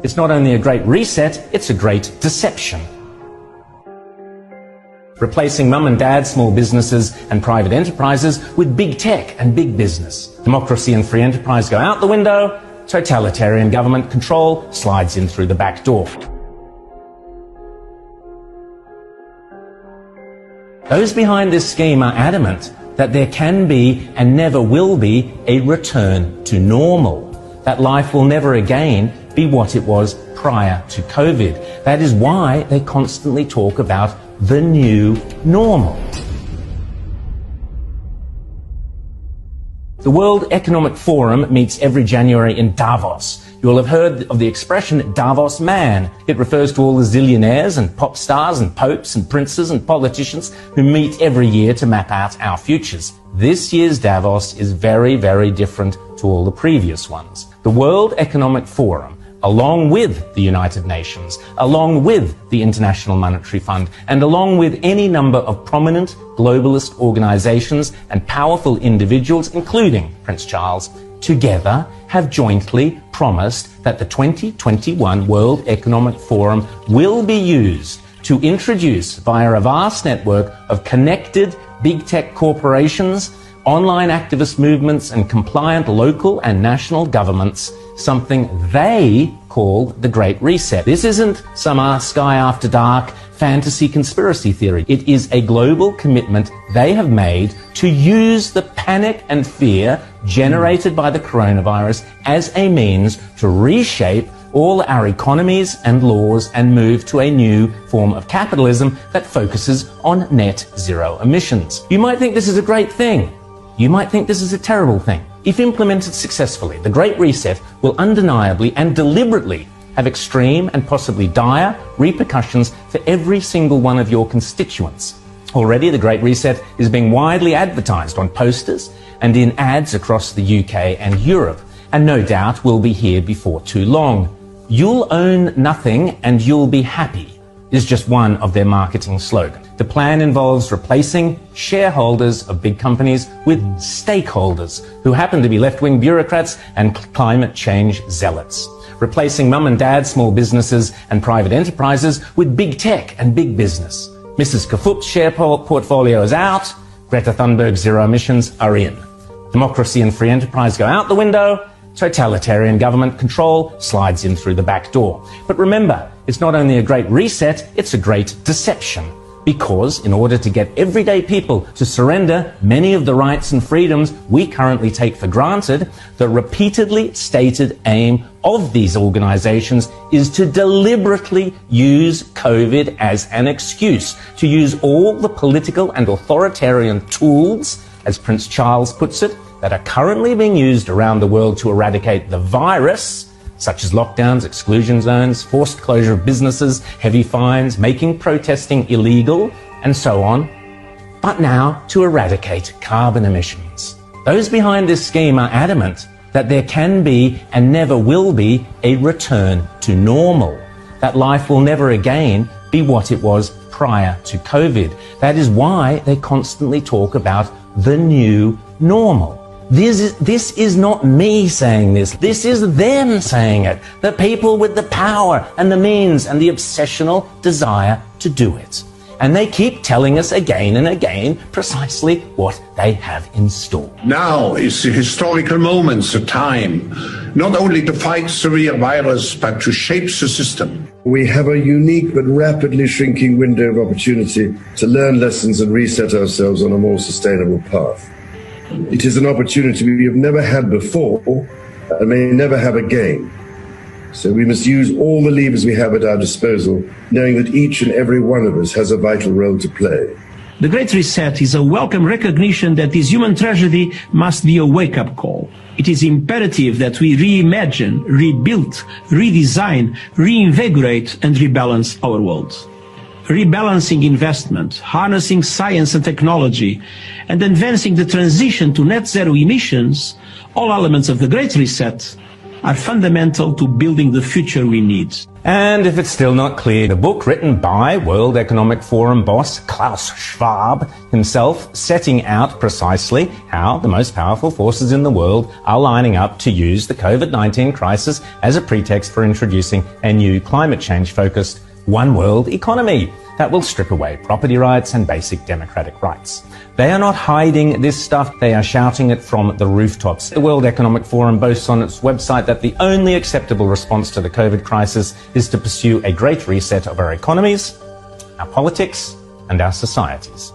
It's not only a great reset, it's a great deception. Replacing mum and dad small businesses and private enterprises with big tech and big business. Democracy and free enterprise go out the window, totalitarian government control slides in through the back door. Those behind this scheme are adamant that there can be and never will be a return to normal, that life will never again be what it was prior to COVID. That is why they constantly talk about the new normal. The World Economic Forum meets every January in Davos. You will have heard of the expression Davos man. It refers to all the zillionaires and pop stars and popes and princes and politicians who meet every year to map out our futures. This year's Davos is very, very different to all the previous ones. The World Economic Forum, along with the United Nations, along with the International Monetary Fund, and along with any number of prominent globalist organizations and powerful individuals, including Prince Charles, together have jointly promised that the 2021 World Economic Forum will be used to introduce, via a vast network of connected big tech corporations, online activist movements, and compliant local and national governments, something they call the Great Reset. This isn't some Sky After Dark fantasy conspiracy theory. It is a global commitment they have made to use the panic and fear generated by the coronavirus as a means to reshape all our economies and laws and move to a new form of capitalism that focuses on net zero emissions. You might think this is a great thing. You might think this is a terrible thing. If implemented successfully, the Great Reset will undeniably and deliberately have extreme and possibly dire repercussions for every single one of your constituents. Already, the Great Reset is being widely advertised on posters and in ads across the UK and Europe, and no doubt will be here before too long. You'll own nothing and you'll be happy is just one of their marketing slogans. The plan involves replacing shareholders of big companies with stakeholders who happen to be left-wing bureaucrats and climate change zealots. Replacing mum and dad small businesses and private enterprises with big tech and big business. Mrs. Kafup's share portfolio is out, Greta Thunberg's zero emissions are in. Democracy and free enterprise go out the window, totalitarian government control slides in through the back door. But remember, it's not only a great reset, it's a great deception. Because in order to get everyday people to surrender many of the rights and freedoms we currently take for granted, the repeatedly stated aim of these organizations is to deliberately use COVID as an excuse, to use all the political and authoritarian tools, as Prince Charles puts it, that are currently being used around the world to eradicate the virus, such as lockdowns, exclusion zones, forced closure of businesses, heavy fines, making protesting illegal, and so on, but now to eradicate carbon emissions. Those behind this scheme are adamant that there can be and never will be a return to normal, that life will never again be what it was prior to COVID. That is why they constantly talk about the new normal. This is not me saying this. This is them saying it. The people with the power and the means and the obsessional desire to do it. And they keep telling us again and again precisely what they have in store. Now is the historical moment, the time, not only to fight the real virus, but to shape the system. We have a unique but rapidly shrinking window of opportunity to learn lessons and reset ourselves on a more sustainable path. It is an opportunity we have never had before and may never have again. So we must use all the levers we have at our disposal, knowing that each and every one of us has a vital role to play. The Great Reset is a welcome recognition that this human tragedy must be a wake-up call. It is imperative that we reimagine, rebuild, redesign, reinvigorate and rebalance our world. Rebalancing investment, harnessing science and technology, and advancing the transition to net zero emissions, all elements of the Great Reset, are fundamental to building the future we need. And if it's still not clear, the book written by World Economic Forum boss Klaus Schwab himself, setting out precisely how the most powerful forces in the world are lining up to use the COVID-19 crisis as a pretext for introducing a new climate change-focused one world economy that will strip away property rights and basic democratic rights. They are not hiding this stuff, they are shouting it from the rooftops. The World Economic Forum boasts on its website that the only acceptable response to the COVID crisis is to pursue a great reset of our economies, our politics, and our societies.